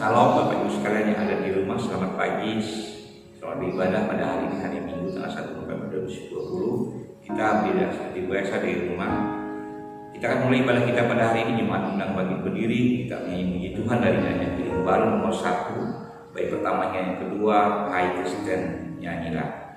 Salam Bapak Ibu sekalian yang ada di rumah, selamat pagi, selamat beribadah pada hari ini, hari Minggu tanggal 1 November 2020. Kita beribadah seperti biasa di rumah. Kita akan mulai ibadah kita pada hari ini, Jumat undang bagi berdiri. Kita menyanyi Tuhan dari nyanyian piring baru nomor 1, baik pertamanya yang kedua, Hai Kristen, nyanyilah.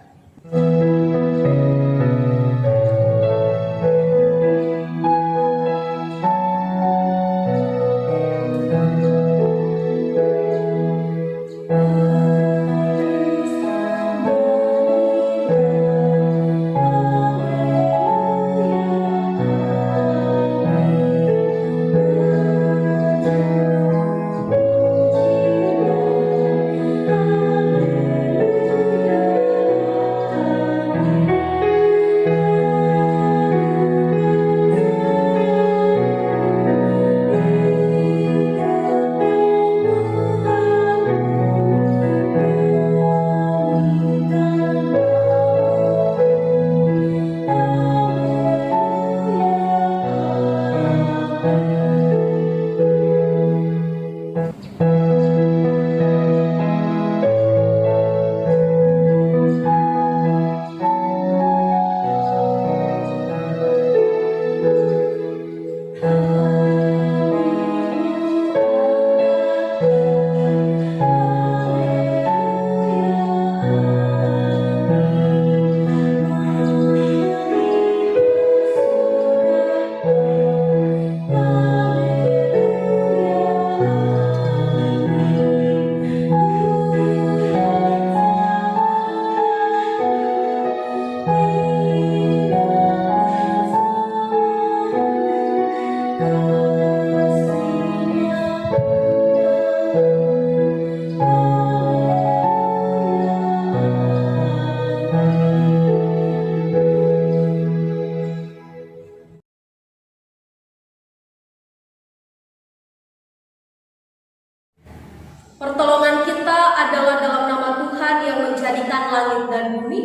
Pertolongan kita adalah dalam nama Tuhan yang menjadikan langit dan bumi,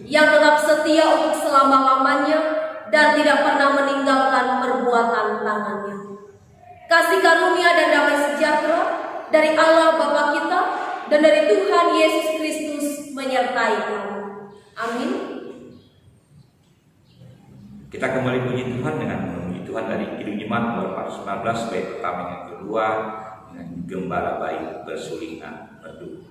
yang tetap setia untuk selama-lamanya dan tidak pernah meninggalkan perbuatan tangannya. Kasih karunia dan damai sejahtera dari Allah Bapa kita dan dari Tuhan Yesus Kristus menyertai kamu. Amin. Kita kembali puji Tuhan dengan memuji Tuhan dari Kidung Jemaat nomor 419, baik pertama yang kedua, dengan gembala bayi bersulingan merdu.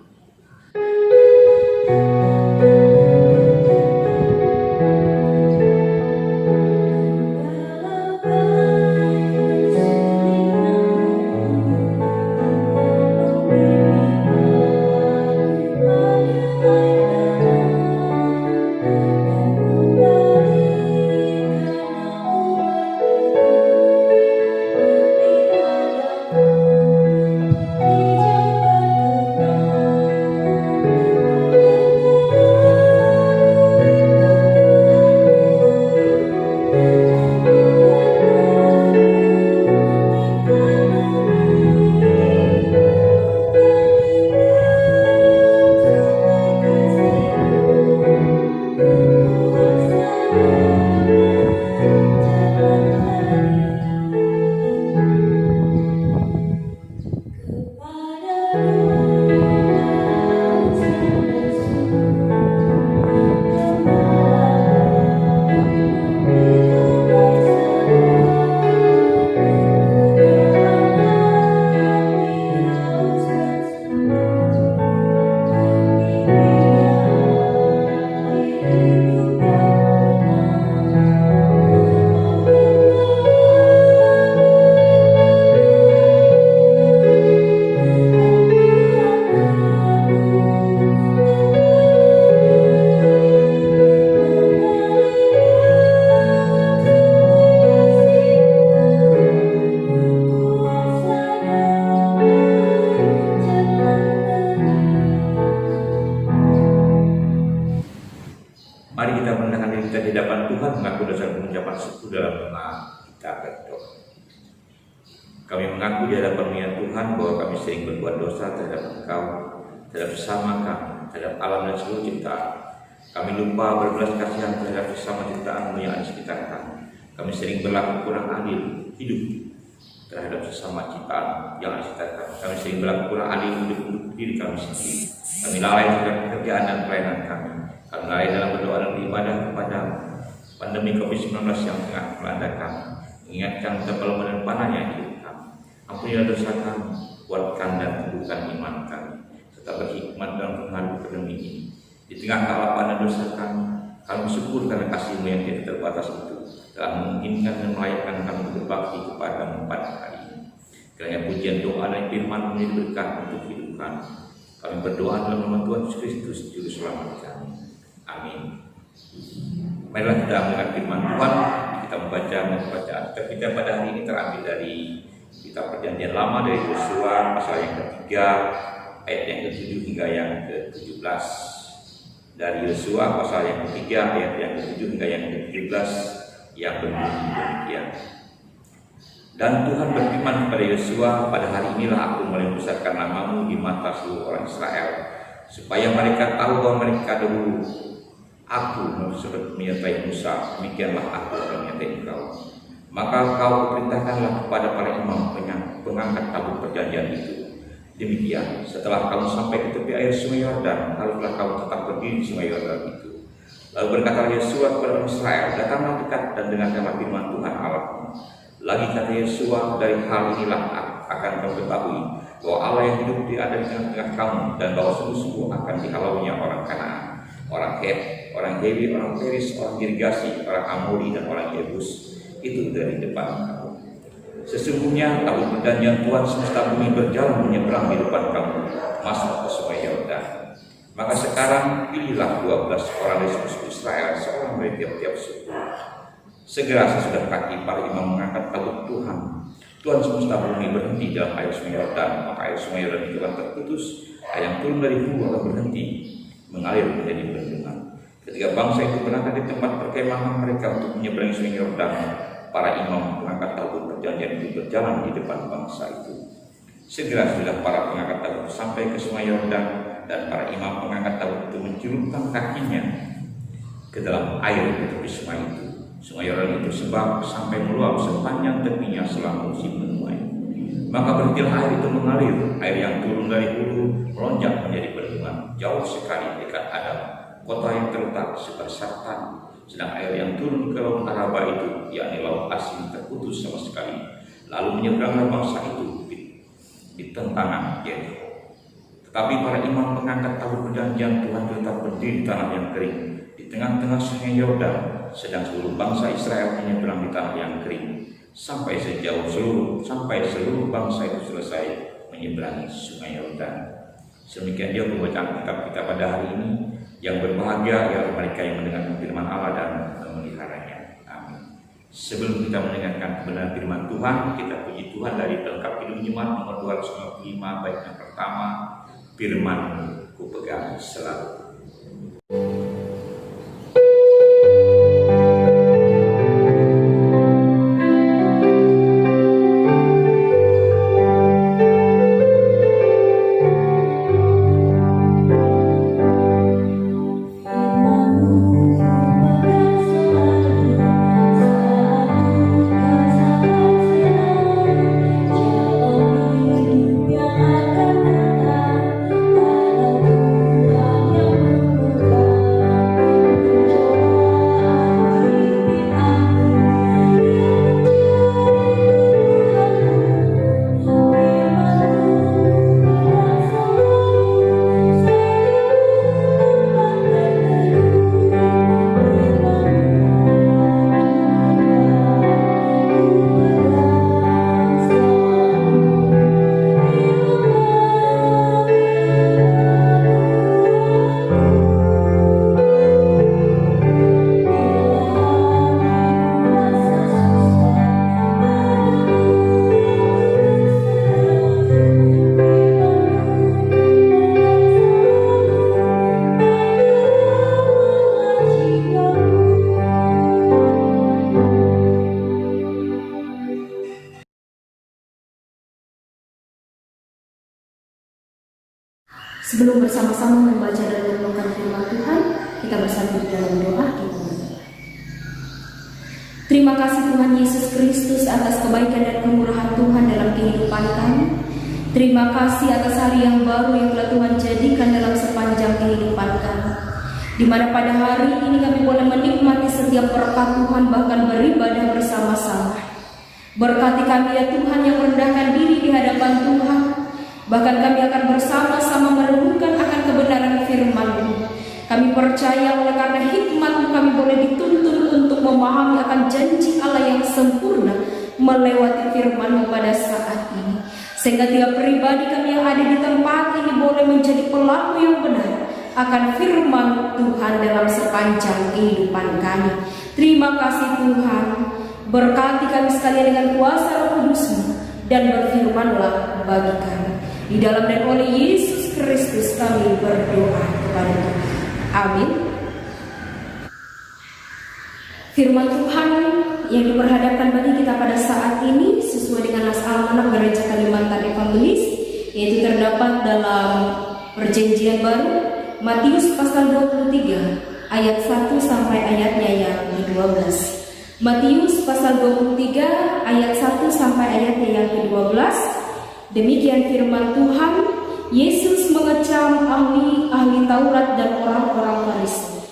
Mari kita merendahkan diri kita di hadapan Tuhan, mengaku dosa dan pengucapan syukur dalam doa kita berdoa. Kami mengaku di hadapan ya Tuhan bahwa kami sering berbuat dosa terhadap Engkau, terhadap sesama kami, terhadap alam dan seluruh ciptaan. Kami lupa berbelas kasihan terhadap sesama ciptaan-Mu yang ada di sekitar kami. Kami sering berlaku kurang adil, hidup terhadap sesama ciptaan yang diciptakan. Kami sering berlaku adil hidup untuk diri kami sendiri. Kami lalai dalam pekerjaan dan pelayanan kami. Kami lalai dalam berdoa dan beribadah kepada pandemi COVID-19 yang tengah melanda kami. Mengingatkan betapa lemah dan panahnya hidup kami. Ampunilah dosa kami, kuatkan dan teguhkan iman kami, serta berhikmat dalam menghadapi pandemi ini. Di tengah kelaparan dan dosa kami bersyukur karena kasih-Mu yang tidak terbatas itu telah memungkinkan dan melayakkan kami berbakti kepada-Mu pada hari ini. Kiranya pujian, doa dan firman menjadi berkat untuk hidup kami. Kami berdoa dalam nama Tuhan Yesus Kristus, Juru Selamat kami. Amin. Marilah kita mendengar firman Tuhan. Kita membaca Alkitab kita pada hari ini terambil dari kitab Perjanjian Lama dari Yosua pasal yang ketiga ayat yang ke-7 hingga yang ke-17. Dari Yosua pasal yang ketiga ayat yang ke-7 hingga yang ke-17 yang berbunyi demikian. Dan Tuhan berfirman kepada Yosua, pada hari inilah aku mulai membesarkan namamu di mata seluruh orang Israel, supaya mereka tahu bahwa mereka dahulu aku menyertai Musa, demikianlah aku akan menyertai engkau. Maka kau perintahkanlah kepada para imam pengangkat tabut perjanjian itu. Demikian, setelah kamu sampai ke tepi air sungai Yordan, haruslah kamu tetap berdiri di sungai Yordan itu. Lalu berkata Yosua kepada orang Israel, datanglah dekat dan dengarkanlah firman Tuhan Allahmu. Lagi kata Yosua, dari hal inilah akan kamu ketahui bahwa Allah yang hidup ada di tengah-tengah kamu, dan bahwa sungguh-sungguh akan dihalaunya orang Kanaan, orang Het, orang Hewi, orang Peris, orang Girgasi, orang Amori, dan orang Yebus itu dari depan kamu. Sesungguhnya tabut perjanjian Tuhan semesta bumi berjalan menyeberang di depan kamu, masuk ke sungai Yordan. Maka sekarang pilihlah 12 orang dari suku Israel, seorang dari tiap-tiap suku. Segera sesudah kaki para imam mengangkat tabut Tuhan semesta bumi berhenti dalam air sungai Yordan, maka air sungai Yordan itu akan terputus, air yang turun dari hulu akan berhenti, mengalir menjadi bendungan. Ketika bangsa itu berangkat di tempat perkemahan mereka untuk menyeberangi sungai Yordan, para imam pengangkat tabut perjanjian itu berjalan di depan bangsa itu. Segera sudah para pengangkat tabut sampai ke sungai Yordan, dan para imam pengangkat tabut itu mencelupkan kakinya ke dalam air di tepi sungai itu. Sungai Yordan itu sebab sampai meluap sepanjang tepinya selama musim menuai. Maka berhentilah air itu mengalir, air yang turun dari hulu melonjak menjadi bendungan jauh sekali dekat Adam, kota yang terletak sebelah selatan. Sedang air yang turun ke laut Araba itu, yakni laut asin, terputus sama sekali. Lalu menyeberanglah bangsa itu di tentangan Yeriko. Tetapi para imam pengangkat tabut perjanjian Tuhan tetap berdiri di tanah yang kering, di tengah-tengah sungai Yordan, sedang seluruh bangsa Israel menyeberang di tanah yang kering, sampai seluruh bangsa itu selesai menyeberangi sungai Yordan. Demikian dia pembacaan kitab kita pada hari ini. Yang berbahagia ialah mereka yang mendengar firman Allah dan memeliharanya. Amin. Sebelum kita mendengarkan kebenaran firman Tuhan, kita puji Tuhan dari Pelengkap Hidup Jemaat nomor 255, bait yang pertama, firman-Mu ku pegang selalu. Sebelum bersama-sama membaca dan merenungkan firman Tuhan, kita bersatu dalam doa kita berdoa. Terima kasih Tuhan Yesus Kristus atas kebaikan dan kemurahan Tuhan dalam kehidupan kami. Terima kasih atas hari yang baru yang telah Tuhan jadikan dalam sepanjang kehidupan kami, di mana pada hari ini kami boleh menikmati setiap berkat Tuhan, bahkan beribadah bersama-sama. Berkati kami ya Tuhan yang merendahkan diri di hadapan Tuhan. Bahkan kami akan bersama-sama merenungkan akan kebenaran firman-Mu. Kami percaya oleh karena hikmat-Mu kami boleh dituntun untuk memahami akan janji Allah yang sempurna melewati firman-Mu pada saat ini. Sehingga tiap pribadi kami yang ada di tempat ini boleh menjadi pelaku yang benar akan firman Tuhan dalam sepanjang kehidupan kami. Terima kasih Tuhan. Berkati kami sekalian dengan kuasa Roh Kudus-Mu dan berfirmanlah bagi kami. Di dalam dan oleh Yesus Kristus kami berdoa kepada Tuhan. Amin. Firman Tuhan yang diperhadapkan bagi kita pada saat ini sesuai dengan Nas Almanak Gereja Kalimantan Evangelis, yaitu terdapat dalam Perjanjian Baru Matius pasal 23 ayat 1 sampai ayatnya yang ke-12. Matius pasal 23 ayat 1 sampai ayatnya yang ke-12. Demikian firman Tuhan. Yesus mengecam ahli Taurat dan orang-orang Farisi.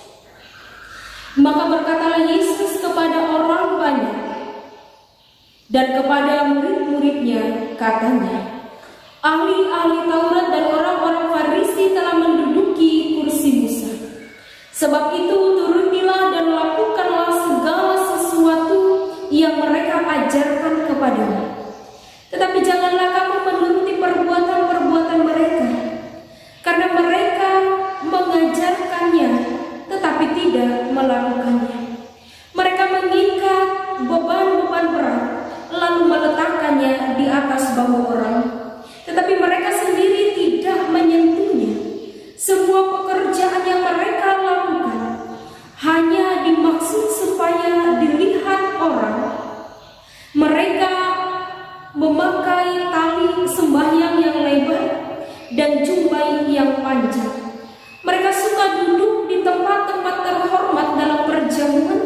Maka berkatalah Yesus kepada orang banyak dan kepada murid-muridnya, katanya, ahli-ahli Taurat dan orang-orang Farisi telah menduduki kursi Musa. Sebab itu turutilah dan lakukanlah segala sesuatu yang mereka ajarkan kepadamu. Tetapi janganlah kamu menuruti perbuatan-perbuatan mereka, karena mereka mengajarkannya tetapi tidak melakukannya. Mereka mengikat beban-beban berat lalu meletakkannya di atas bahu orang, tetapi mereka sendiri tidak menyentuhnya. Semua pekerjaan yang mereka lakukan hanya dimaksud supaya dilihat orang. Mereka memakai tali sembahyang yang lebar dan jubah yang panjang. Mereka suka duduk di tempat-tempat terhormat dalam perjamuan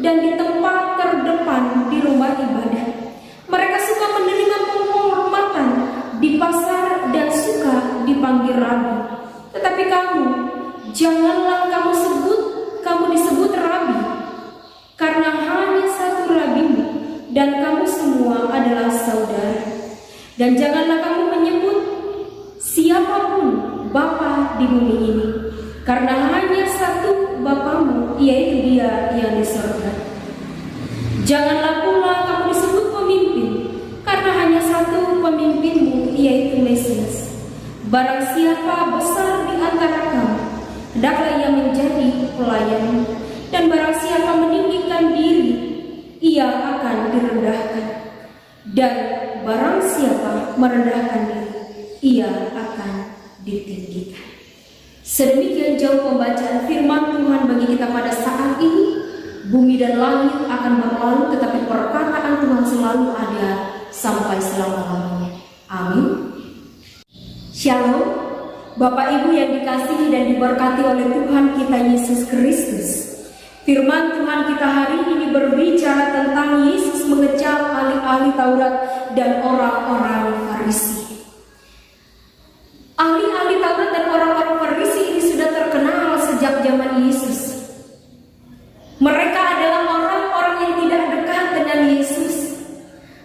dan di tempat terdepan di rumah ibadah. Mereka suka menerima penghormatan di pasar dan suka dipanggil rabi. Tetapi kamu, janganlah kamu disebut rabi, karena hanya satu rabimu, dan kamu semua adalah saudara. Dan janganlah kamu menyebut siapapun Bapa di bumi ini, karena hanya satu Bapamu, yaitu Dia yang di surga. Janganlah pula kamu disebut pemimpin, karena hanya satu pemimpinmu, yaitu Mesias. Barang siapa besar di antara kamu, hendaklah ia menjadi pelayan, dan barang siapa meninggikan diri, ia akan direndahkan, dan barang siapa merendahkan diri, ia akan ditinggikan. Sedemikian jauh pembacaan firman Tuhan bagi kita pada saat ini. Bumi dan langit akan berlalu, tetapi perkataan Tuhan selalu ada sampai selama-lamanya. Amin. Shalom, Bapak Ibu yang dikasihi dan diberkati oleh Tuhan kita Yesus Kristus. Firman Tuhan kita hari ini berbicara tentang Yesus mengecam ahli-ahli Taurat dan orang-orang Farisi. Ahli-ahli Taurat dan orang-orang Farisi ini sudah terkenal sejak zaman Yesus. Mereka adalah orang-orang yang tidak dekat dengan Yesus.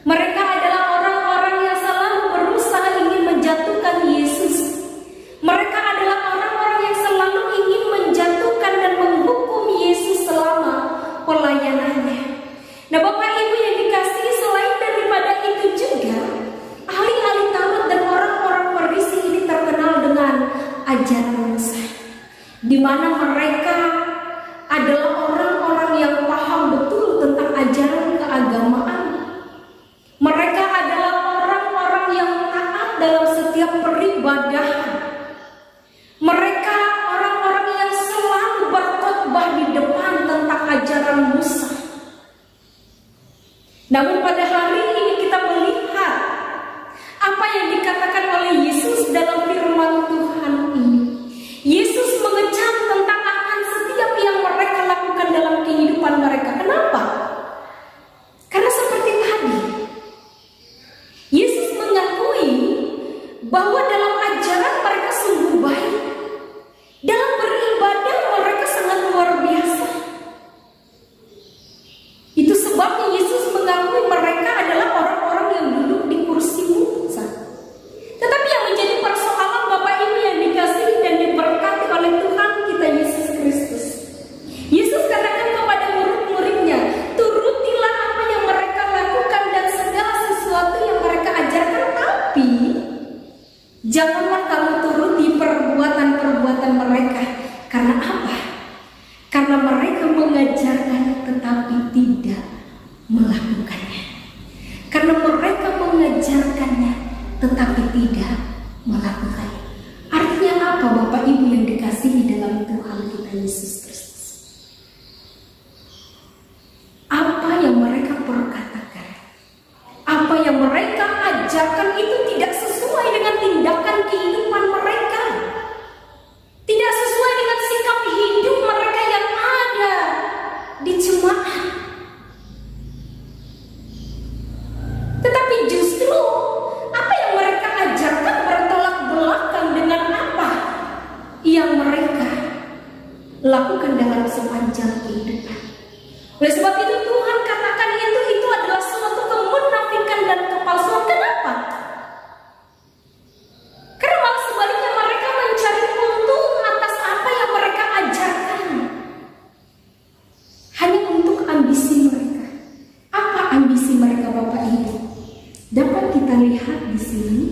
Mereka adalah orang-orang yang selalu berusaha ingin menjatuhkan Yesus. Mereka adalah orang-orang yang selalu ingin menjatuhkan dan menghukum Yesus selama pelayanannya. Nah, Bapak Ibu yang dikasihi, selain daripada itu juga, ahli-ahli Taurat dan orang-orang Farisi ini terkenal dengan ajaran Musa, di mana mereka adalah orang-orang yang paham betul tentang ajaran keagamaan. Mereka adalah orang-orang yang taat dalam setiap peribadahan. Mereka orang-orang yang selalu berkhotbah di depan tentang ajaran Musa. Namun pada hari ini kita melihat apa yang dikatakan oleh Yesus dalam firman Tuhan ini. Yesus mengecam tentang akan setiap kita Yesus Kristus. Apa yang mereka perkatakan, apa yang mereka ajarkan itu tidak sesuai dengan tindakan kehidupan mereka, tidak sesuai dengan sikap hidup mereka yang ada di jemaat. Tetapi justru apa yang mereka ajarkan bertolak belakang dengan apa yang mereka lakukan dalam sepanjang kehidupan. Oleh sebab itu Tuhan katakan itu adalah suatu kemunafikan dan kepalsuan. Kenapa? Karena malah sebaliknya mereka mencari keuntungan atas apa yang mereka ajarkan, hanya untuk ambisi mereka. Apa ambisi mereka, Bapak Ibu? Dapat kita lihat di sini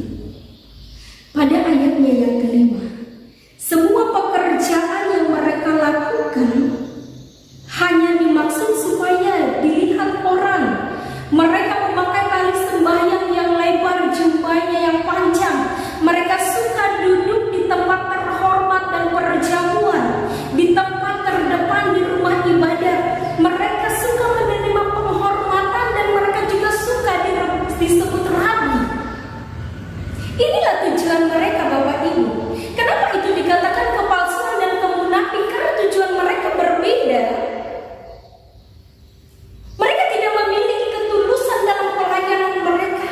pada ayatnya yang kelima. Semua pekerjaan yang mereka lakukan hanya dimaksud supaya dilihat orang. Mereka memakai tali sembahyang yang lebar, jubahnya yang panjang. Mereka suka duduk di tempat terhormat dan perjamuan, di tempat terdepan di rumah ibadah. Mereka suka menerima penghormatan dan mereka juga suka disebut rabi. Inilah tujuan mereka, Bapak Ibu. Kenapa itu dikatakan kepalsuan dan kemunafikan? Karena tujuan mereka berbeda. Mereka tidak memiliki ketulusan dalam pelayanan mereka.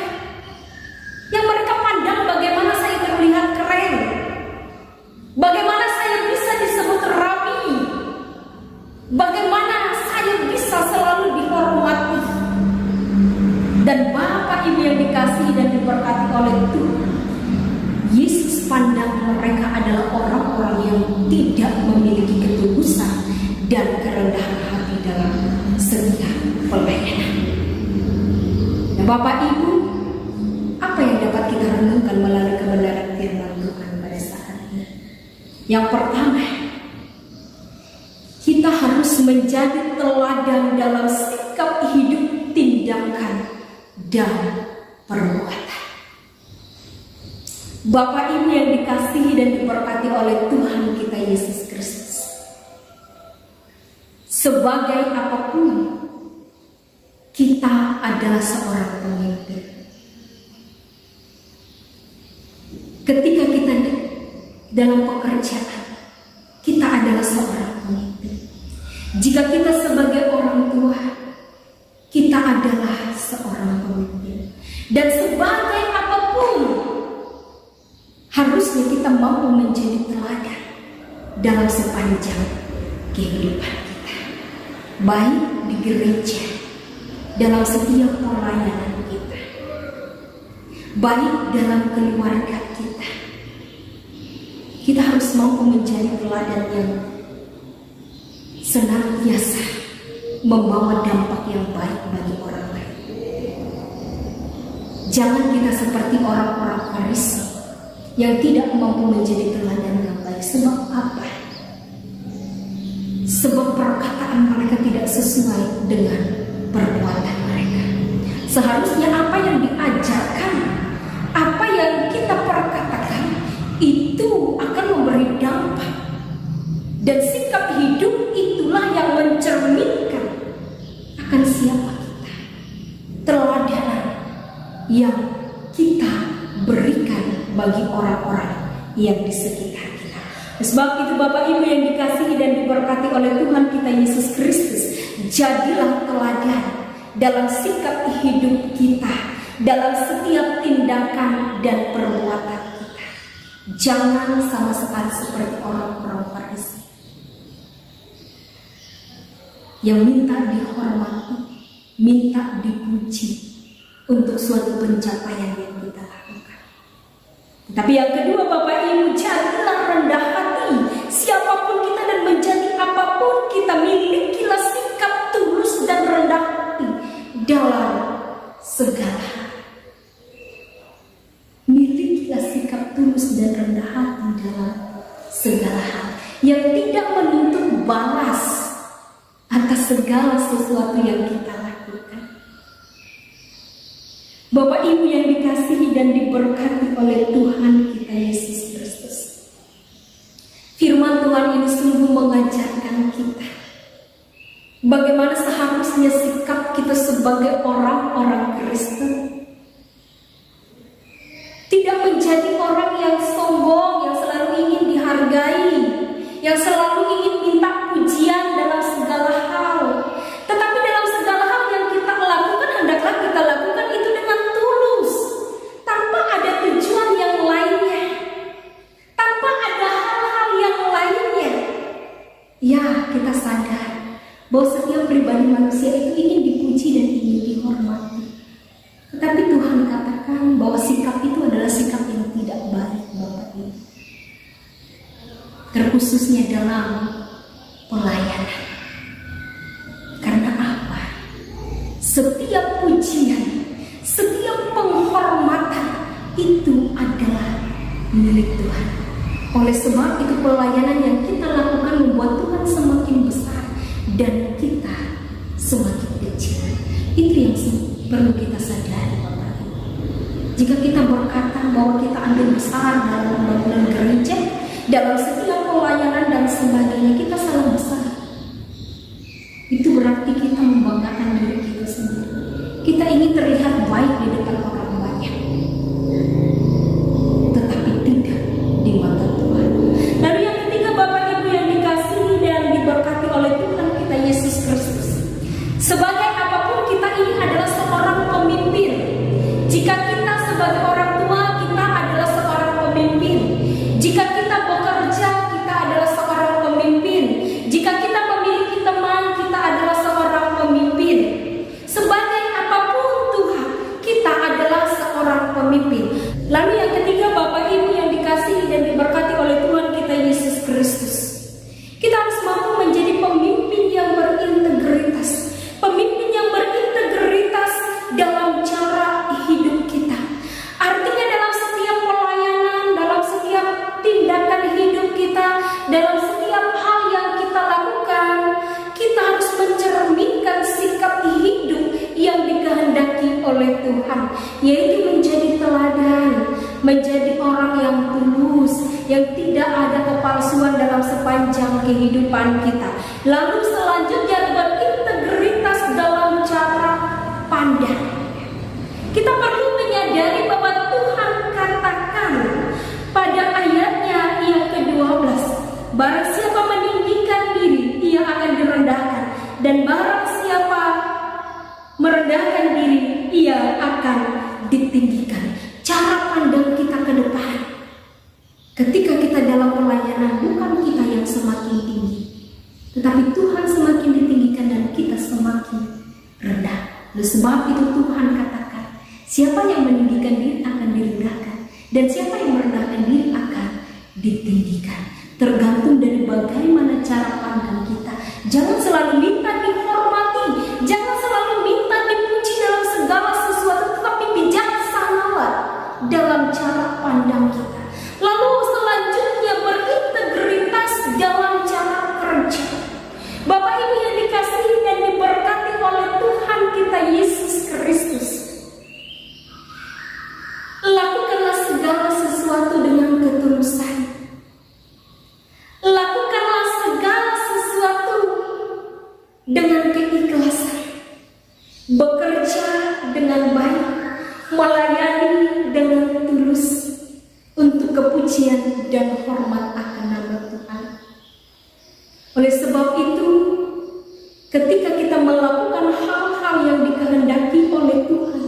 Yang mereka pandang bagaimana saya terlihat keren, bagaimana saya bisa disebut rabi, bagaimana saya bisa selalu dihormati. Dan Bapak Ibu yang dikasihi dan diberkati oleh Tuhan, Yesus pandang mereka adalah orang-orang yang tidak memiliki ketulusan dan kerendahan hati dalam setiap pelayanan. Nah, Bapak Ibu, apa yang dapat kita renungkan melalui kebenaran firman Tuhan pada saat ini? Yang pertama, kita harus menjadi teladan dalam sikap hidup, tindakan, dan perbuatan. Bapak Ibu yang dikasihi dan diberkati oleh Tuhan kita Yesus Kristus, sebagai apapun kita adalah seorang pemimpin. Ketika kita dalam pekerjaan, kita adalah seorang pemimpin. Jika kita sebagai orang tua, kita adalah seorang pemimpin. Dan sebagai apapun, harusnya kita mampu menjadi teladan dalam sepanjang kehidupan kita, baik di gereja, dalam setiap pelayanan kita, baik dalam keluarga kita. Kita harus mampu menjadi teladan yang senantiasa membawa dampak yang baik bagi orang lain. Jangan kita seperti orang-orang Farisi yang tidak mampu menjadi teladan yang baik. Sebab apa? Sebab perkataan mereka tidak sesuai dengan perbuatan mereka. Seharusnya apa yang diajarkan, apa yang kita perkatakan, itu akan memberi dampak. Dan sikap hidup itulah yang mencerminkan akan siapa kita. Teladanan yang kita berikan bagi orang-orang yang di sekitar kita. Sebab itu Bapak Ibu yang dikasihi dan diberkati oleh Tuhan kita Yesus Kristus, jadilah teladan dalam sikap hidup kita, dalam setiap tindakan dan perbuatan kita. Jangan sama sekali seperti orang-orang Farisi yang minta dihormati, minta dipuji untuk suatu pencapaian yang kita lakukan. Tapi yang kedua Bapak Ibu, jadilah rendah hati. Siapapun kita dan menjadi apapun kita, milikilah sikap tulus dan rendah hati dalam segala hal. Milikilah sikap tulus dan rendah hati dalam segala hal, yang tidak menuntut balas atas segala sesuatu yang kita lakukan. Bapak Ibu yang dikasihi dan diberkati oleh Tuhan kita Yesus Kristus, firman Tuhan ini sungguh mengajarkan kita bagaimana seharusnya sikap kita sebagai orang-orang Kristen. Tidak menjadi orang yang sombong, yang selalu ingin dihargai, yang selalu ingin minta pujian dalam segala hal. Tetapi dalam segala hal yang kita lakukan, hendaklah kita lakukan itu dengan tulus, tanpa ada tujuan yang lainnya, tanpa ada hal-hal yang lainnya. Ya, kita sadar bahwa setiap pribadi manusia itu ingin dipuji dan ingin dihormati. Tetapi Tuhan katakan bahwa sikap itu adalah sikap yang tidak baik, Bapak Ibu. Terkhususnya dalam pelayanan. Karena apa? Setiap pujian, setiap penghormatan itu adalah milik Tuhan. Oleh sebab itu pelayanan yang kita lakukan membuat Tuhan semakin besar dan kita semakin kecil. Itu yang perlu kita sadari, Bapak Ibu. Jika kita berkata bahwa kita ambil besar dalam pembangunan gereja, dalam setiap pelayanan dan sebagainya, kita salah besar. Itu berarti kita membanggakan diri kita sendiri. Kita ingin terlihat baik di depan orang banyak, tetapi tidak di mata Tuhan. Lalu yang ketiga, Bapak Ibu yang dikasihi dan diberkati oleh Tuhan kita Yesus Kristus, sebagai apapun kita ini adalah seorang pemimpin. Jika kita sebagai orang tua, kita adalah seorang pemimpin. Jika kita bekerja, kita adalah seorang pemimpin. Jika kita memiliki teman, kita adalah seorang pemimpin. Sebagai apapun Tuhan, kita adalah seorang pemimpin. Lalu yang ketiga, Bapak Ibu yang dikasihi dan diberkati oleh Tuhan kita Yesus Kristus, kita harus mampu menjadi pemimpin yang berintegritas. Pemimpin yang berintegritas dalam cara hidup kita. Artinya dalam setiap pelayanan, dalam setiap tindakan hidup kita, dalam setiap hal yang kita lakukan, kita harus mencerminkan sikap hidup yang dikehendaki oleh Tuhan, yaitu menjadi teladan, menjadi orang yang tulus, yang tidak ada kepalsuan dalam sepanjang kehidupan kita. Lalu selanjutnya berintegritas dalam cara pandang. Kita perlu menyadari bahwa Tuhan katakan pada ayatnya yang ke-12, barang siapa meninggikan diri, ia akan direndahkan, dan barang siapa merendahkan diri, ia akan ditinggikan. Cara pandang kita ke depan ketika kita dalam pelayanan, bukan kita yang semakin tinggi, tetapi Tuhan semakin ditinggikan dan kita semakin rendah. Oleh sebab itu Tuhan katakan, siapa yang meninggikan diri akan direndahkan, dan siapa yang merendahkan diri akan ditinggikan. Tergantung dari bagaimana cara pandang kita. Jangan selalu minta dihormati, jangan selalu minta dipuji dalam segala sesuatu, tetapi bijaksanalah dalam cara pandang kita. Lalu selanjutnya berintegritas dalam cara kerja. Bapak Ibu yang dikasihi dan diberkati oleh Tuhan kita Yesus Kristus, lakukanlah segala sesuatu dengan ketulusan. Lakukanlah segala sesuatu dengan keikhlasan. Bekerja dengan baik, melayani dengan tulus untuk kepujian dan hormat akan nama Tuhan. Oleh sebab itu, ketika kita melakukan hal-hal yang dikehendaki oleh Tuhan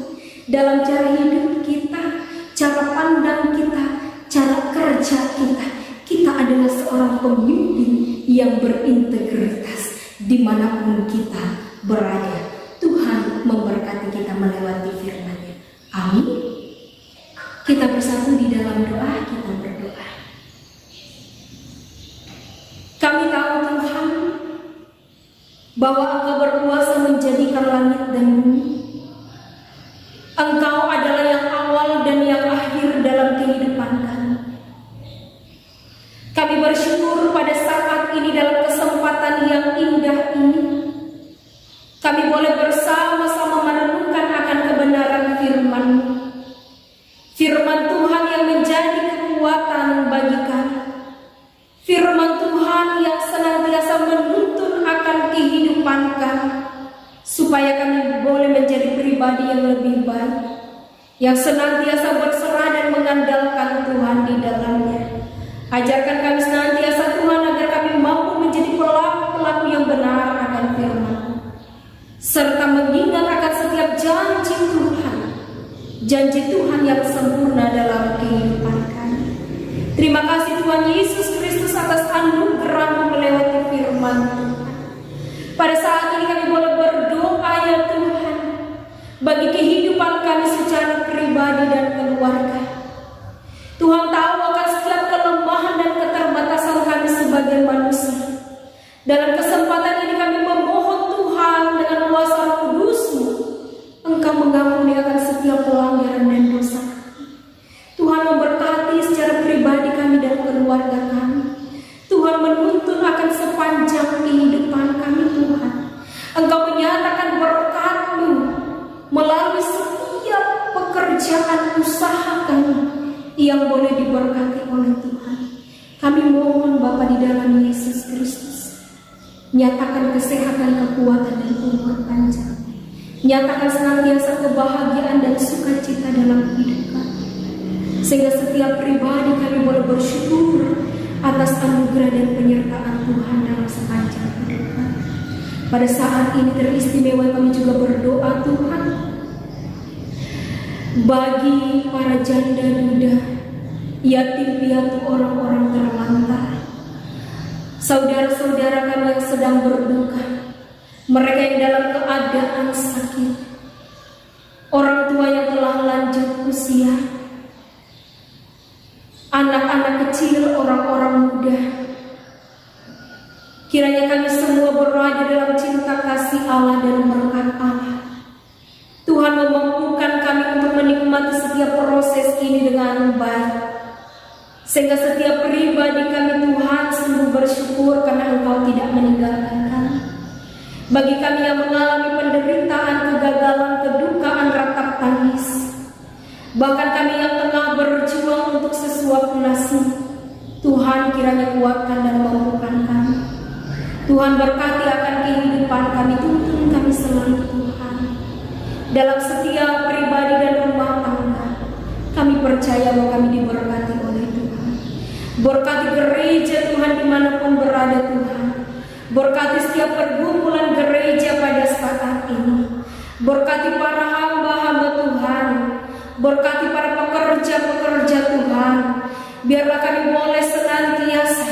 dalam cara hidup kita, cara pandang kita, cara kerja kita, kita adalah seorang pemimpin yang berintegritas dimanapun kita berada. Tuhan memberkati kita melewati firman-Nya. Amin. Kita bersatu di dalam doa, kita berdoa. Kami tahu Tuhan bahwa Engkau berkuasa menjadikan langit dan bumi. Engkau adalah yang awal dan yang akhir dalam kehidupan kami. Kami bersyukur pada saat ini dalam kesempatan yang indah ini, kami boleh bersama-sama merenungkan akan kebenaran firman-Mu. Firman Tuhan yang menjadi kekuatan bagi kami. Firman Tuhan senantiasa menuntun akan kehidupan kami, supaya kami boleh menjadi pribadi yang lebih baik, yang senantiasa berserah dan mengandalkan Tuhan di dalamnya. Ajarkan kami senantiasa Tuhan agar kami mampu menjadi pelaku-pelaku yang benar akan firman, serta mengingat akan setiap janji Tuhan yang sempurna dalam kehidupan kami. Terima kasih Tuhan Yesus Kristus atas anugerah-Mu melewati firman Tuhan. Pada saat ini kami boleh berdoa ya Tuhan, bagi kehidupan kami secara pribadi dan keluarga. Tuhan tahu akan setiap kelemahan dan keterbatasan kami sebagai manusia. Dalam kesempatan ini kami memohon Tuhan dengan kuasa Roh Kudus-Mu, Engkau mengampuni akan setiap pelanggaran dan dosa. Tuhan memberkati secara pribadi kami dan keluarga kami. Tuhan menuntun akan sepanjang kehidupan kami Tuhan. Engkau menyatakan berkat-Mu melalui setiap pekerjaan usaha kami yang boleh diberkati oleh Tuhan. Kami mohon Bapa di dalam Yesus Kristus, nyatakan kesehatan, kekuatan, dan umur panjang. Nyatakan senantiasa kebahagiaan dan sukacita dalam hidup kami, sehingga setiap pribadi kami boleh bersyukur atas anugerah dan penyertaan Tuhan dalam sepanjang hidup kami. Pada saat ini teristimewa kami juga berdoa Tuhan bagi para janda duda, yatim piatu, orang-orang terlantar, saudara-saudara kami yang sedang berduka, mereka yang dalam keadaan sakit, orang tua yang telah lanjut usia, anak-anak kecil, orang-orang muda. Kiranya kami semua berada dalam cinta kasih Allah dan berkat Allah. Tuhan memampukan kami untuk menikmati setiap proses ini dengan baik, sehingga setiap pribadi kami Tuhan sungguh bersyukur karena Engkau tidak meninggalkan kami. Bagi kami yang mengalami penderitaan, kegagalan, kedukaan, ratap tangis, bahkan kami yang tengah berjuang untuk sesuap nasi, Tuhan kiranya kuatkan dan mampukan kami. Tuhan berkati akan kehidupan kami, tuntun kami selalu Tuhan. Dalam setiap pribadi dan rumah tangga, kami percaya bahwa kami diberkati oleh Tuhan. Berkati gereja Tuhan dimanapun berada Tuhan. Berkati setiap pergumulan gereja pada saat ini. Berkati para hamba-hamba Tuhan. Berkati para pekerja-pekerja Tuhan. Biarlah kami boleh senantiasa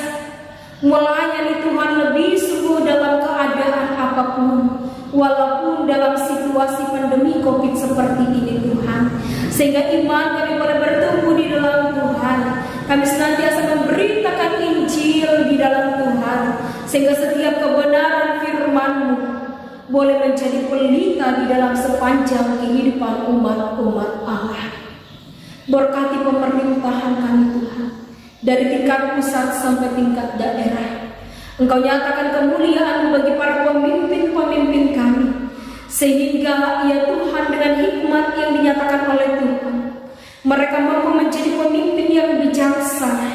melayani Tuhan lebih sungguh dalam keadaan apapun, walaupun dalam situasi pandemi COVID seperti ini Tuhan, sehingga iman kami boleh bertumbuh di dalam Tuhan. Kami senantiasa memberitakan Injil di dalam Tuhan, sehingga setiap kebenaran firman-Mu boleh menjadi pelita di dalam sepanjang kehidupan umat-umat Allah. Berkati pemerintahan kami Tuhan, dari tingkat pusat sampai tingkat daerah. Engkau nyatakan kemuliaan bagi para pemimpin-pemimpin kami, sehingga ya Tuhan dengan hikmat yang dinyatakan oleh Tuhan, mereka mampu menjadi pemimpin yang bijaksana,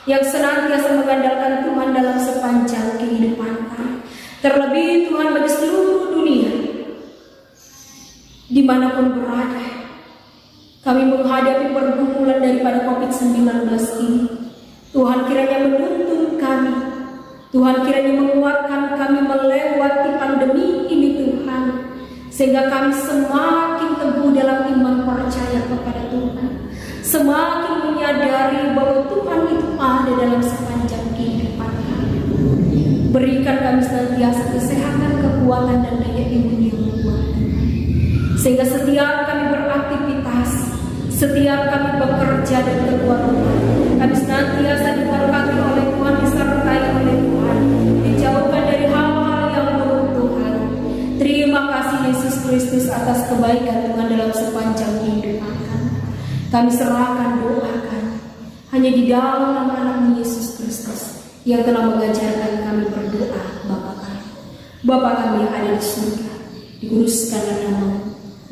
yang senantiasa mengandalkan Tuhan dalam sepanjang kehidupan kami. Terlebih Tuhan bagi seluruh dunia, dimanapun berada, kami menghadapi pergumulan daripada COVID-19 ini. Tuhan kiranya menuntun kami, Tuhan kiranya menguatkan kami melewati pandemi ini Tuhan, sehingga kami semakin teguh dalam iman percaya kepada Tuhan, semakin menyadari bahwa Tuhan itu ada dalam sepanjang kehidupan kami. Berikan kami senantiasa kesehatan, kekuatan, dan daya imun yang kuat, sehingga setiap kami beraktivitas, setiap kami bekerja dan keluar rumah, kami senantiasa diberkati oleh Tuhan, disertai oleh Tuhan, dijauhkan dari hal-hal yang buruk Tuhan. Terima kasih Yesus Kristus atas kebaikan Tuhan dalam sepanjang kehidupan kami. Kami serahkan doa kami hanya di dalam nama anak Yesus Kristus yang telah mengajarkan kami berdoa. Bapa kami yang ada di surga, dikuduskanlah nama-Mu,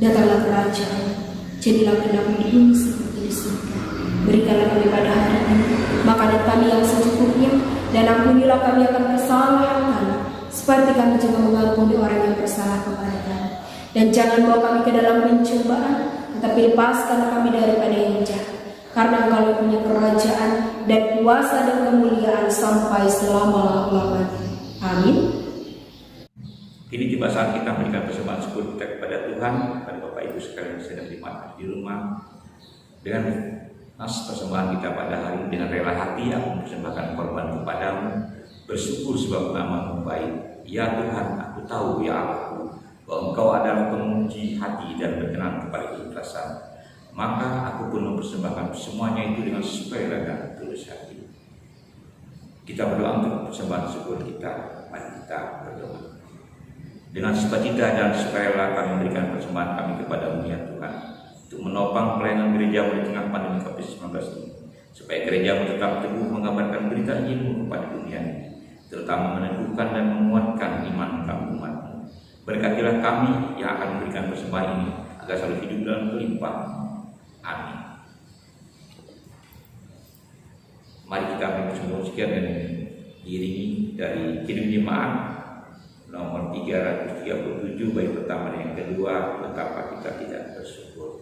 datanglah kerajaan-Mu, jadilah kehendak-Mu di bumi seperti di surga. Berikanlah kami pada hari ini makanan kami yang secukupnya, dan ampunilah kami akan kesalahan kami, seperti kami juga mengampuni orang yang bersalah kepada kami. Dan jangan bawa kami ke dalam pencobaan, tetapi lepaskanlah kami daripada yang jahat. Karena Engkau yang punya kerajaan dan kuasa dan kemuliaan sampai selama-lamanya. Amin. Kini tiba saat kita memberikan persembahan syukur kita kepada Tuhan, kepada Bapak Ibu sekalian yang sedang dimakan di rumah. Dengan persembahan kita pada hari ini, dengan rela hati aku mempersembahkan korban kepadamu, bersyukur sebab nama-Mu baik. Ya Tuhan, aku tahu ya Allahku, bahwa Engkau adalah penguji hati dan berkenan kepada keikhlasan. Maka aku pun mempersembahkan semuanya itu dengan sukarela dan tulus hati. Kita berdoa untuk persembahan syukur kita. Mari kita berdoa. Dengan sukacita dan sukarela kami memberikan persembahan kami kepada-Mu ya Tuhan, untuk menopang pelayanan gereja-Mu di tengah pandemi COVID-19 ini, supaya gereja-Mu tetap teguh mengabarkan berita Injil kepada dunia ini, terutama meneguhkan dan menguatkan iman kami umat-Mu. Berkatilah kami yang akan memberikan persembahan ini, agar selalu hidup dalam kelimpahan. Amin. Mari kita mempersembahkan dan diiringi dari Kidung Jemaat nomor 337 bait pertama dan yang kedua, betapa kita tidak bersyukur.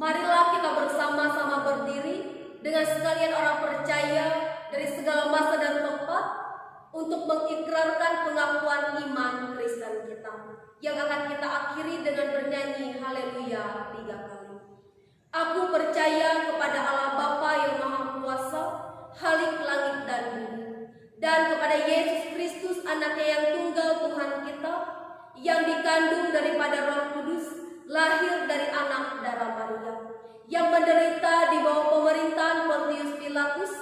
Marilah kita bersama-sama berdiri dengan sekalian orang percaya dari segala masa dan tempat untuk mengikrarkan pengakuan iman Kristen kita, yang akan kita akhiri dengan bernyanyi haleluya 3 kali. Aku percaya kepada Allah Bapa yang Maha Kuasa, Khalik langit dan bumi, dan kepada Yesus Kristus Anaknya yang tunggal Tuhan kita, yang dikandung daripada Roh Kudus, lahir dari anak darah Maria, yang menderita di bawah pemerintahan Pontius Pilatus,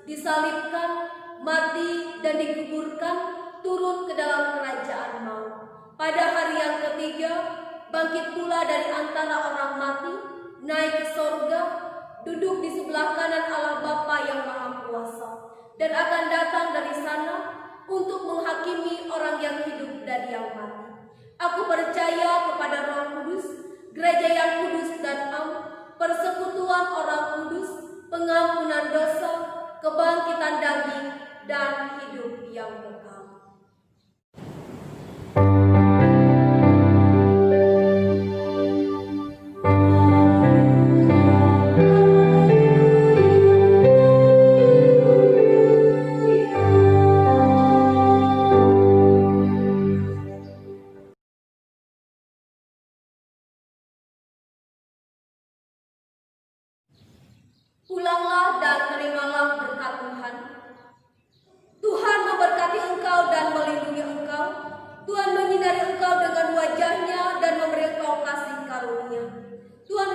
disalibkan, mati dan dikuburkan, turun ke dalam kerajaan maut. Pada hari yang ketiga, bangkit pula dari antara orang mati, naik ke sorga, duduk di sebelah kanan Allah Bapa yang Maha Kuasa, dan akan datang dari sana untuk menghakimi orang yang hidup dan yang mati. Aku percaya kepada Roh Kudus, gereja yang kudus dan am, persekutuan orang kudus, pengampunan dosa, kebangkitan daging, dan hidup yang kekal. Pulanglah dan terimalah berkat Tuhan. Tuhan memberkati engkau dan melindungi engkau. Tuhan menyinari engkau dengan wajah-Nya dan memberi engkau kasih karunia. Tuhan